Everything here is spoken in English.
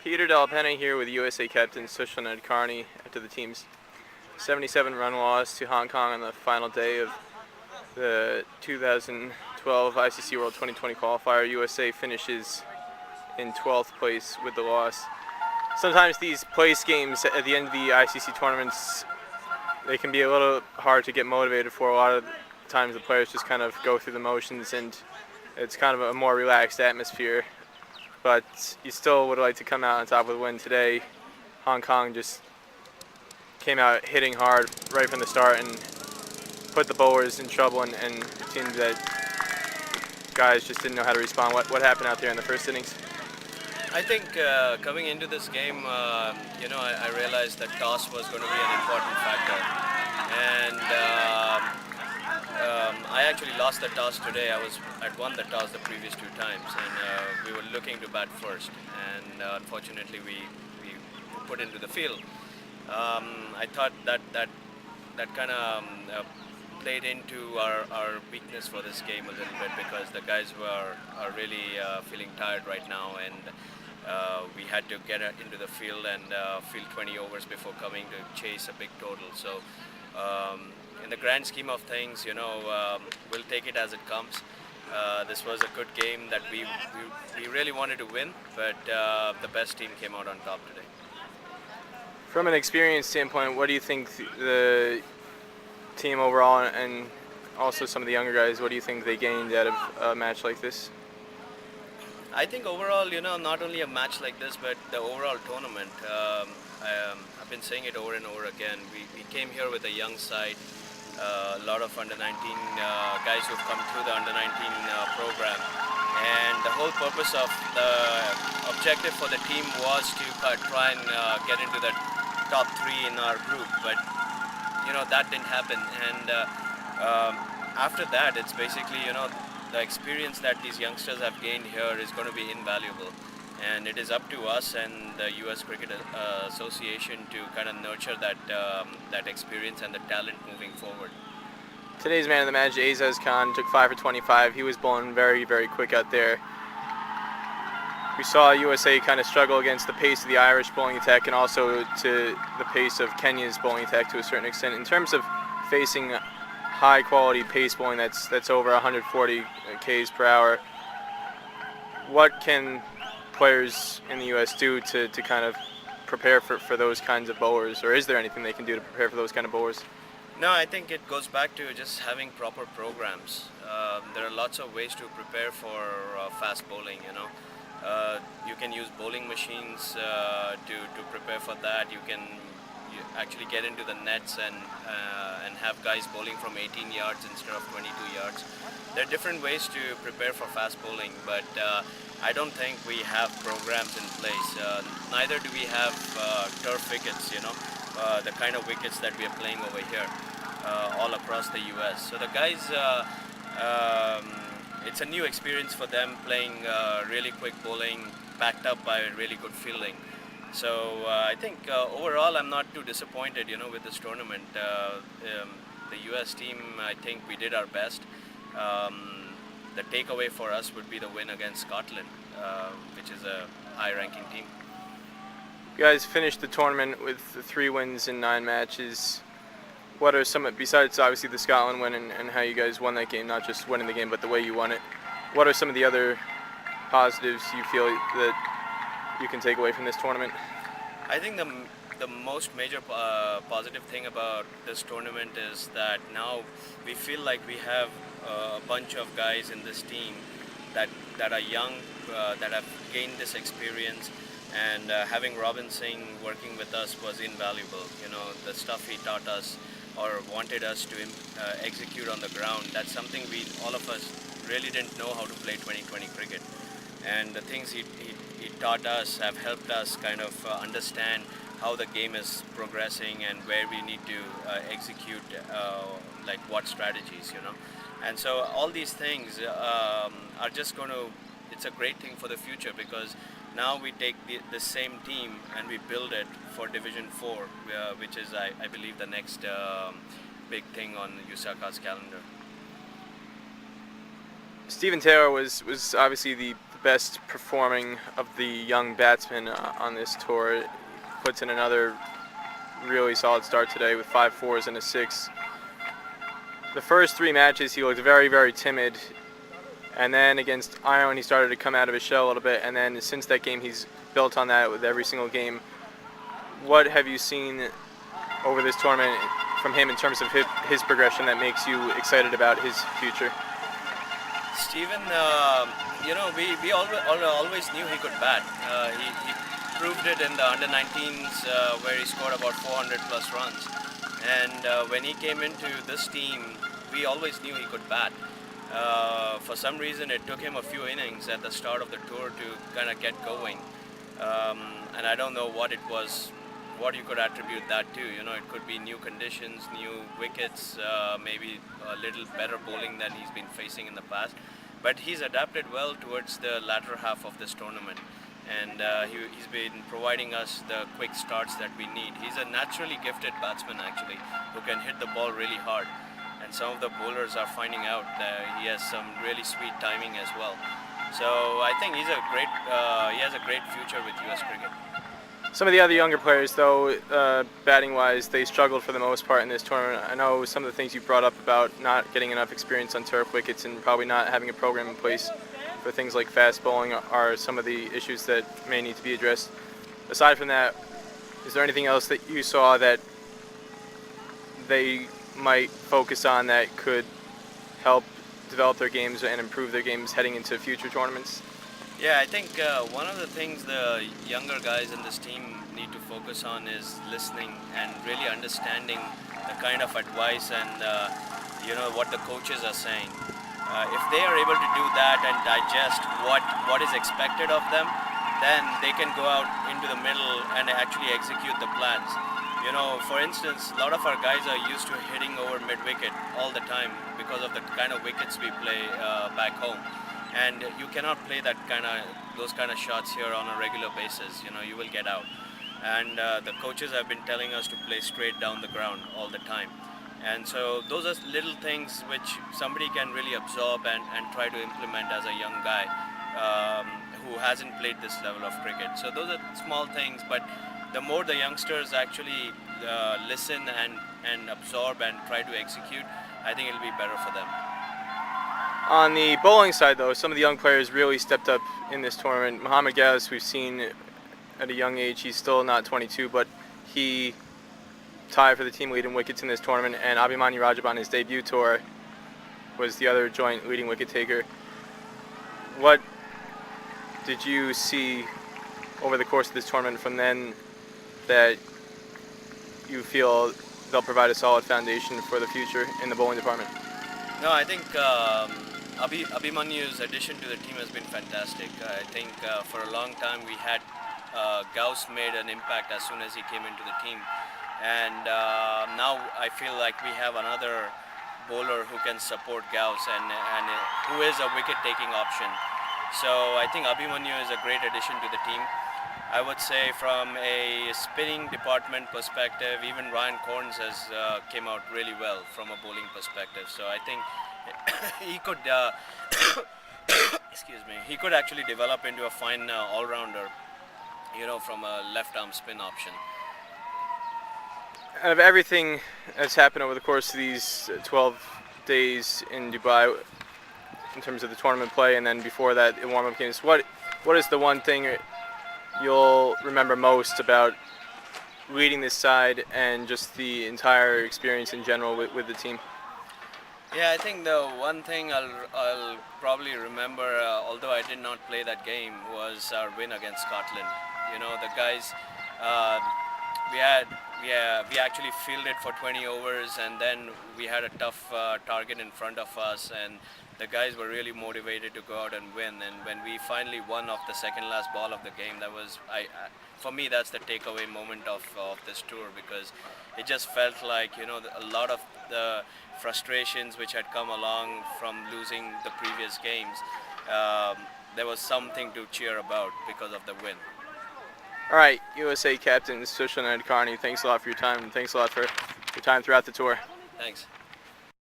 Peter Delpena here with USA captain Sushil Nadkarni after the team's 77-run loss to Hong Kong on the final day of the 2012 ICC World 2020 qualifier. USA finishes in 12th place with the loss. Sometimes these place games at the end of the ICC tournaments, they can be a little hard to get motivated for. A lot of times the players just kind of go through the motions and it's kind of a more relaxed atmosphere. But you still would like to come out on top with a win today. Hong Kong just came out hitting hard right from the start and put the bowlers in trouble, and it seemed that guys just didn't know how to respond. What happened out there in the first innings? I think coming into this game, I realized that toss was going to be an important factor. And I actually lost the toss today. I'd won the toss the previous two times, and we were looking to bat first. And unfortunately, we put into the field. I thought that kind of played into our weakness for this game a little bit, because the guys are really feeling tired right now, and we had to get into the field and field 20 overs before coming to chase a big total. So in the grand scheme of things, we'll take it as it comes. This was a good game that we really wanted to win, but the best team came out on top today. From an experience standpoint, what do you think the team overall, and also some of the younger guys, what do you think they gained out of a match like this? I think overall, not only a match like this, but the overall tournament. I've been saying it over and over again. We came here with a young side, a lot of under-19 guys who've come through the under-19 program. And the whole purpose of the objective for the team was to try and get into the top 3 in our group. But that didn't happen, and after that, it's basically the experience that these youngsters have gained here is going to be invaluable, and it is up to us and the U.S. Cricket Association to kind of nurture that experience and the talent moving forward. Today's man of the match, Azaz Khan, took 5 for 25. He was bowling very, very quick out there. We saw USA kind of struggle against the pace of the Irish bowling attack and also to the pace of Kenya's bowling attack to a certain extent. In terms of facing high quality pace bowling that's over 140 Ks per hour, what can players in the US do to kind of prepare for those kinds of bowlers, or is there anything they can do to prepare for those kind of bowlers? No, I think it goes back to just having proper programs. There are lots of ways to prepare for fast bowling, You can use bowling machines to prepare for that. You can actually get into the nets and have guys bowling from 18 yards instead of 22 yards. There are different ways to prepare for fast bowling, but I don't think we have programs in place. Neither do we have turf wickets, the kind of wickets that we are playing over here all across the US. So the guys, it's a new experience for them, playing really quick bowling backed up by really good fielding. So I think overall I'm not too disappointed, with this tournament. The US team, I think we did our best. The takeaway for us would be the win against Scotland, which is a high-ranking team. You guys finished the tournament with 3 wins in 9 matches. What are some, besides obviously the Scotland win and how you guys won that game, not just winning the game, but the way you won it, what are some of the other positives you feel that you can take away from this tournament? I think the most major positive thing about this tournament is that now we feel like we have a bunch of guys in this team that are young, that have gained this experience, and having Robin Singh working with us was invaluable. The stuff he taught us or wanted us to execute on the ground, that's something all of us really didn't know how to play 2020 cricket. And the things he taught us have helped us kind of understand how the game is progressing and where we need to execute like what strategies, And so all these things are just going to, it's a great thing for the future, because now we take the same team and we build it for Division 4, which is, I believe, the next big thing on USACA's calendar. Stephen Taylor was obviously the best performing of the young batsmen on this tour. Puts in another really solid start today with 5 fours and a 6. The first 3 matches he looked very, very timid, and then against Ireland he started to come out of his shell a little bit, and then since that game he's built on that with every single game. What have you seen over this tournament from him in terms of his progression that makes you excited about his future? Steven, we always knew he could bat. He proved it in the under-19s where he scored about 400 plus runs. And when he came into this team, we always knew he could bat. For some reason, it took him a few innings at the start of the tour to kind of get going. And I don't know what it was, what you could attribute that to. It could be new conditions, new wickets, maybe a little better bowling than he's been facing in the past. But he's adapted well towards the latter half of this tournament. And he's been providing us the quick starts that we need. He's a naturally gifted batsman, actually, who can hit the ball really hard. And some of the bowlers are finding out that he has some really sweet timing as well. So I think he has a great future with US cricket. Some of the other younger players, though, batting-wise, they struggled for the most part in this tournament. I know some of the things you brought up about not getting enough experience on turf wickets and probably not having a program in place for things like fast bowling are some of the issues that may need to be addressed. Aside from that, is there anything else that you saw that they might focus on that could help develop their games and improve their games heading into future tournaments? Yeah, I think one of the things the younger guys in this team need to focus on is listening and really understanding the kind of advice and what the coaches are saying. If they are able to do that and digest what is expected of them, then they can go out into the middle and actually execute the plans. For instance, a lot of our guys are used to hitting over mid-wicket all the time because of the kind of wickets we play back home. And you cannot play those kind of shots here on a regular basis. You will get out. And the coaches have been telling us to play straight down the ground all the time. And so those are little things which somebody can really absorb and try to implement as a young guy who hasn't played this level of cricket. So those are small things, but the more the youngsters actually listen and absorb and try to execute, I think it'll be better for them. On the bowling side, though, some of the young players really stepped up in this tournament. Mohammad Ghaus, we've seen at a young age, he's still not 22, but he tied for the team lead in wickets in this tournament, and Abhimanyu Rajab on his debut tour was the other joint leading wicket taker. What did you see over the course of this tournament from them that you feel they'll provide a solid foundation for the future in the bowling department? No, I think Abhimanyu's addition to the team has been fantastic. I think for a long time we had Ghaus made an impact as soon as he came into the team. And now I feel like we have another bowler who can support Ghaus and who is a wicket-taking option. So I think Abhimanyu is a great addition to the team. I would say from a spinning department perspective, even Ryan Corns has came out really well from a bowling perspective. So I think he could, he could actually develop into a fine all-rounder, from a left-arm spin option. Out of everything that's happened over the course of these 12 days in Dubai, in terms of the tournament play, and then before that, the warm-up games, what is the one thing you'll remember most about leading this side and just the entire experience in general with the team? Yeah, I think the one thing I'll probably remember, although I did not play that game, was our win against Scotland. The guys, we actually fielded for 20 overs, and then we had a tough target in front of us, and the guys were really motivated to go out and win. And when we finally won off the second last ball of the game, that was, for me, that's the takeaway moment of this tour, because it just felt like, a lot of the frustrations which had come along from losing the previous games, there was something to cheer about because of the win. All right, USA captain Sushil Nadkarni, thanks a lot for your time, and thanks a lot for your time throughout the tour. Thanks.